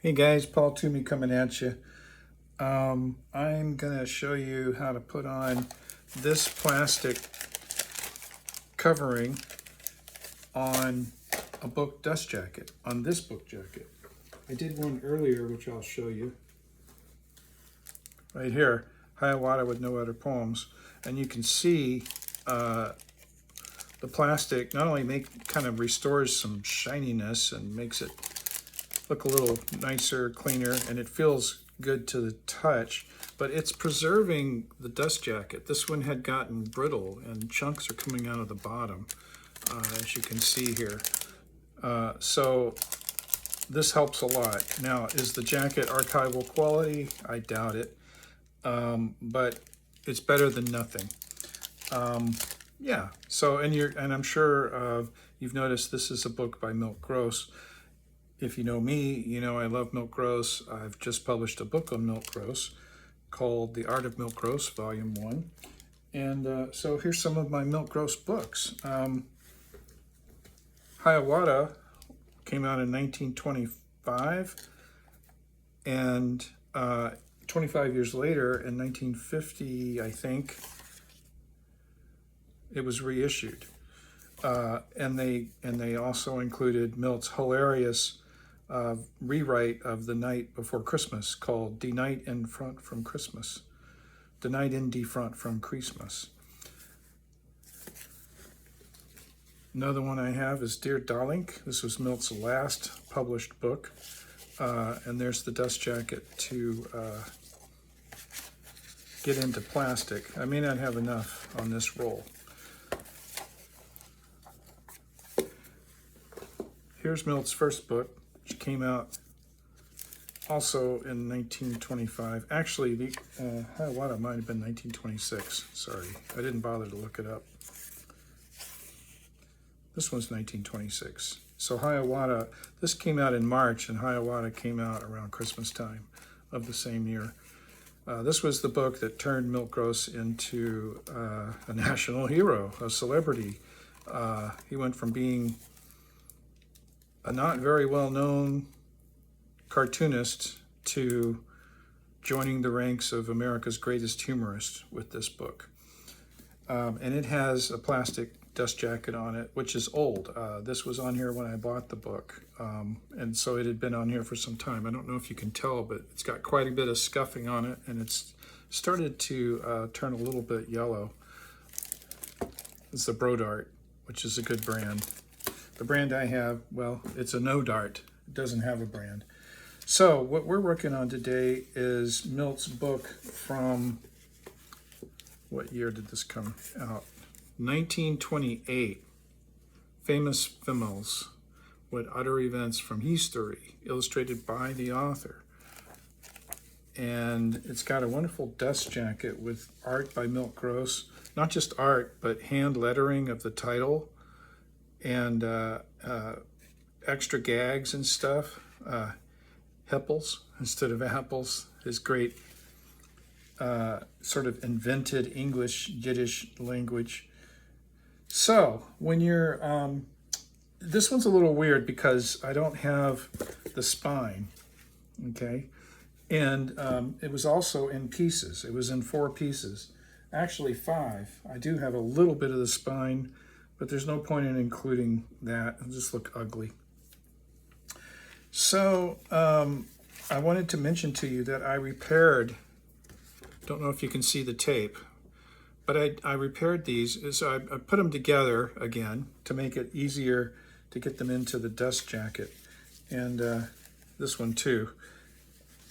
Hey guys, Paul Tumey coming at you. I'm going to show you how to put on this plastic covering on a book dust jacket, on this book jacket. I did one earlier, which I'll show you. Right here, Hiawatha with No Other Poems. And you can see the plastic not only kind of restores some shininess and makes it look a little nicer, cleaner, and it feels good to the touch, but it's preserving the dust jacket. This one had gotten brittle and chunks are coming out of the bottom, as you can see here. So this helps a lot. Now, is the jacket archival quality? I doubt it, but it's better than nothing. Yeah, so, and I'm sure you've noticed this is a book by Milt Gross. If you know me, you know I love Milt Gross. I've just published a book on Milt Gross called The Art of Milt Gross, Volume 1. And so here's some of my Milt Gross books. Hiawatha came out in 1925, and 25 years later, in 1950, I think, it was reissued. And they also included Milt's hilarious rewrite of The Night Before Christmas called The Night in Front from Christmas. The Night in De Front from Christmas. Another one I have is Dear Darling. This was Milt's last published book. And there's the dust jacket to get into plastic. I may not have enough on this roll. Here's Milt's first book, which came out also in 1925. Actually, the Hiawatha might have been 1926. Sorry, I didn't bother to look it up. This one's 1926. So Hiawatha, this came out in March, and Hiawatha came out around Christmas time of the same year. This was the book that turned Milt Gross into a national hero, a celebrity. He went from being a not very well-known cartoonist to joining the ranks of America's greatest humorist with this book. And it has a plastic dust jacket on it, which is old. This was on here when I bought the book, and so it had been on here for some time. I don't know if you can tell, but it's got quite a bit of scuffing on it, and it's started to turn a little bit yellow. It's the Brodart, which is a good brand. The brand I have, well, it's a no dart. It doesn't have a brand. So what we're working on today is Milt's book from, what year did this come out? 1928. Famous Females, What Utter Events from History, illustrated by the author. And it's got a wonderful dust jacket with art by Milt Gross. Not just art, but hand lettering of the title, and extra gags and stuff. Heppels instead of apples. His great sort of invented English, Yiddish language. So when you're, this one's a little weird because I don't have the spine, okay? And it was also in pieces. It was in 4 pieces, actually 5. I do have a little bit of the spine, but there's no point in including that. It'll just look ugly. So I wanted to mention to you that I repaired, don't know if you can see the tape, but I repaired these. So I put them together again to make it easier to get them into the dust jacket. And this one too.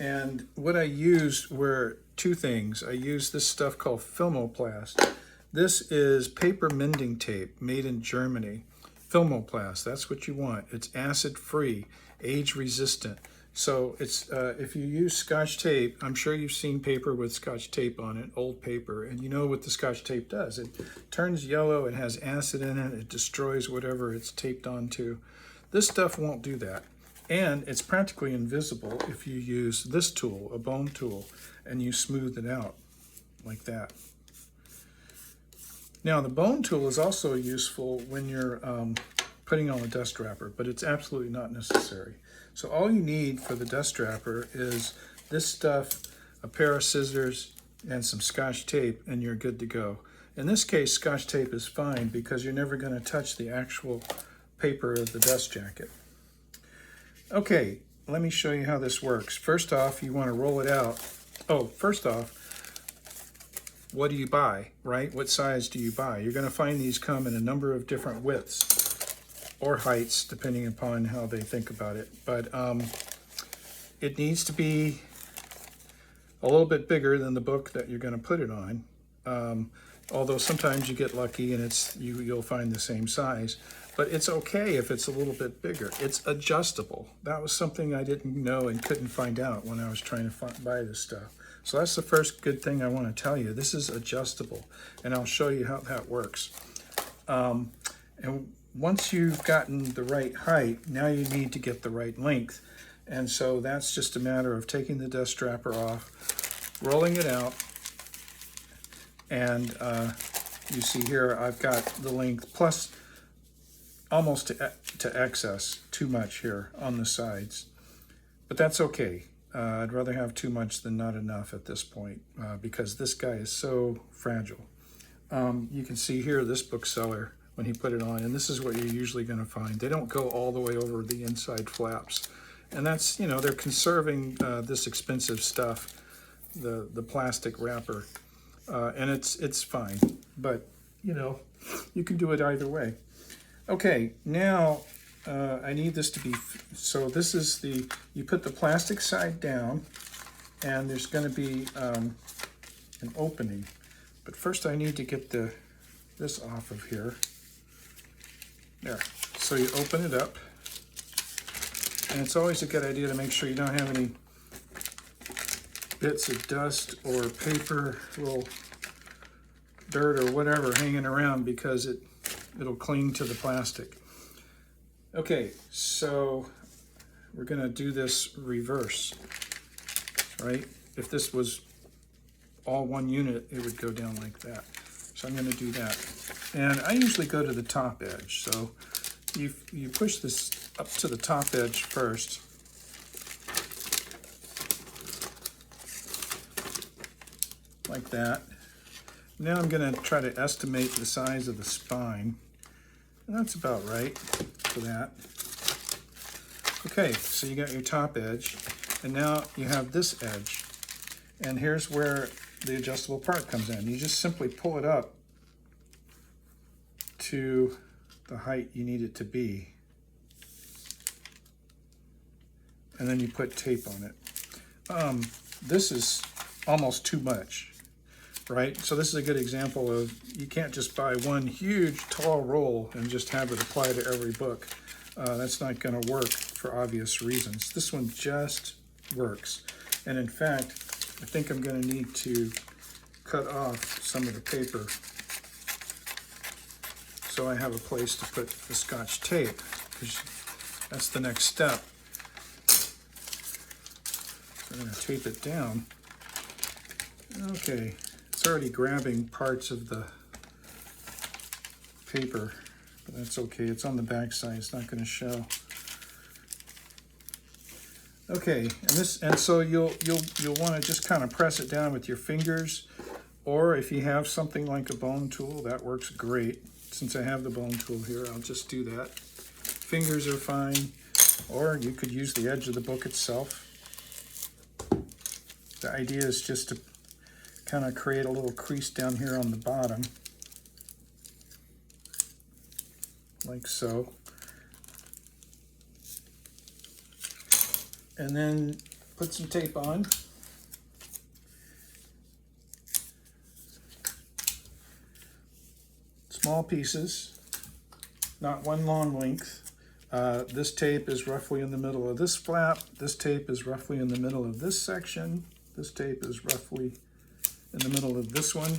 And what I used were 2 things. I used this stuff called Filmoplast. This is paper mending tape made in Germany. Filmoplast, that's what you want. It's acid-free, age-resistant. So it's if you use Scotch tape, I'm sure you've seen paper with Scotch tape on it, old paper, and you know what the Scotch tape does. It turns yellow, it has acid in it, it destroys whatever it's taped onto. This stuff won't do that. And it's practically invisible if you use this tool, a bone tool, and you smooth it out like that. Now, the bone tool is also useful when you're putting on a dust wrapper, but it's absolutely not necessary. So all you need for the dust strapper is this stuff, a pair of scissors, and some Scotch tape, and you're good to go. In this case, Scotch tape is fine because you're never going to touch the actual paper of the dust jacket. Okay, let me show you how this works. First off, you want to roll it out. Oh, first off, what do you buy, right? What size do you buy? You're going to find these come in a number of different widths or heights, depending upon how they think about it. But it needs to be a little bit bigger than the book that you're going to put it on. Although sometimes you get lucky and you'll find the same size. But it's okay if it's a little bit bigger. It's adjustable. That was something I didn't know and couldn't find out when I was trying to buy this stuff. So that's the first good thing I want to tell you. This is adjustable, and I'll show you how that works. And once you've gotten the right height, now you need to get the right length. And so that's just a matter of taking the dust strapper off, rolling it out, and you see here I've got the length plus almost to excess, too much here on the sides. But that's okay. I'd rather have too much than not enough at this point because this guy is so fragile. You can see here this bookseller, when he put it on, and this is what you're usually going to find. They don't go all the way over the inside flaps. And that's, you know, they're conserving this expensive stuff, the plastic wrapper. And it's fine, but, you know, you can do it either way. Okay, now I need this to be, so this is you put the plastic side down, and there's going to be an opening. But first I need to get this off of here. There. So you open it up, and it's always a good idea to make sure you don't have any bits of dust or paper, little dirt or whatever hanging around, because it'll cling to the plastic. Okay, so we're going to do this reverse, right? If this was all one unit, it would go down like that. So I'm going to do that. And I usually go to the top edge. So you push this up to the top edge first. Like that. Now I'm going to try to estimate the size of the spine. And that's about right for that. Okay, so you got your top edge, and now you have this edge. And here's where the adjustable part comes in. You just simply pull it up to the height you need it to be. And then you put tape on it. This is almost too much, right? So this is a good example of, you can't just buy one huge tall roll and just have it apply to every book. That's not going to work for obvious reasons. This one just works. And in fact, I think I'm going to need to cut off some of the paper so I have a place to put the Scotch tape, because that's the next step. I'm going to tape it down. Okay, it's already grabbing parts of the paper, but that's okay. It's on the back side. It's not going to show. Okay, and so you'll want to just kind of press it down with your fingers, or if you have something like a bone tool, that works great. Since I have the bone tool here, I'll just do that. Fingers are fine, or you could use the edge of the book itself. The idea is just to kind of create a little crease down here on the bottom, like so. And then put some tape on. Small pieces, not one long length. This tape is roughly in the middle of this flap. This tape is roughly in the middle of this section. This tape is roughly in the middle of this one.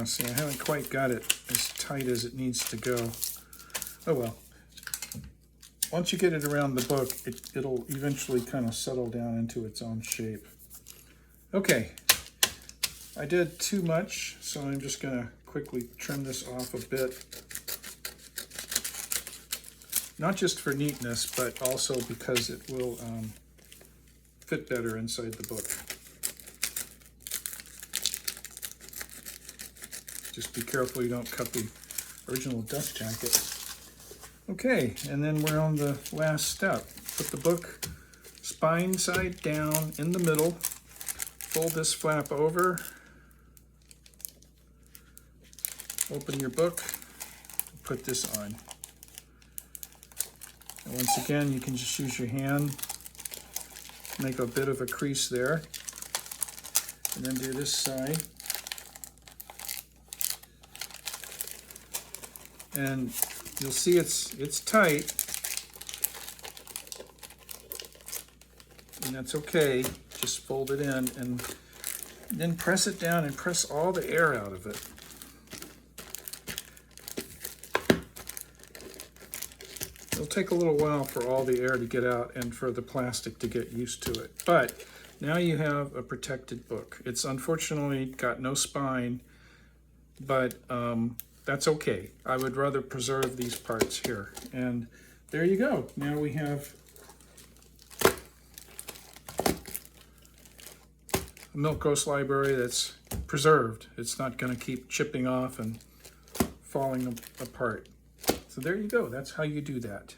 See, I haven't quite got it as tight as it needs to go. Oh well. Once you get it around the book, it'll eventually kind of settle down into its own shape. Okay, I did too much, so I'm just going to quickly trim this off a bit. not just for neatness, but also because it will fit better inside the book. Just be careful you don't cut the original dust jacket. Okay, and then we're on the last step. Put the book spine side down in the middle, fold this flap over, open your book, put this on. And once again, you can just use your hand, make a bit of a crease there, and then do this side. And you'll see it's tight, and that's okay. Just fold it in and then press it down and press all the air out of it. It'll take a little while for all the air to get out and for the plastic to get used to it. But now you have a protected book. It's unfortunately got no spine, but that's okay. I would rather preserve these parts here. And there you go. Now we have a Milt Gross library that's preserved. It's not going to keep chipping off and falling apart. So there you go. That's how you do that.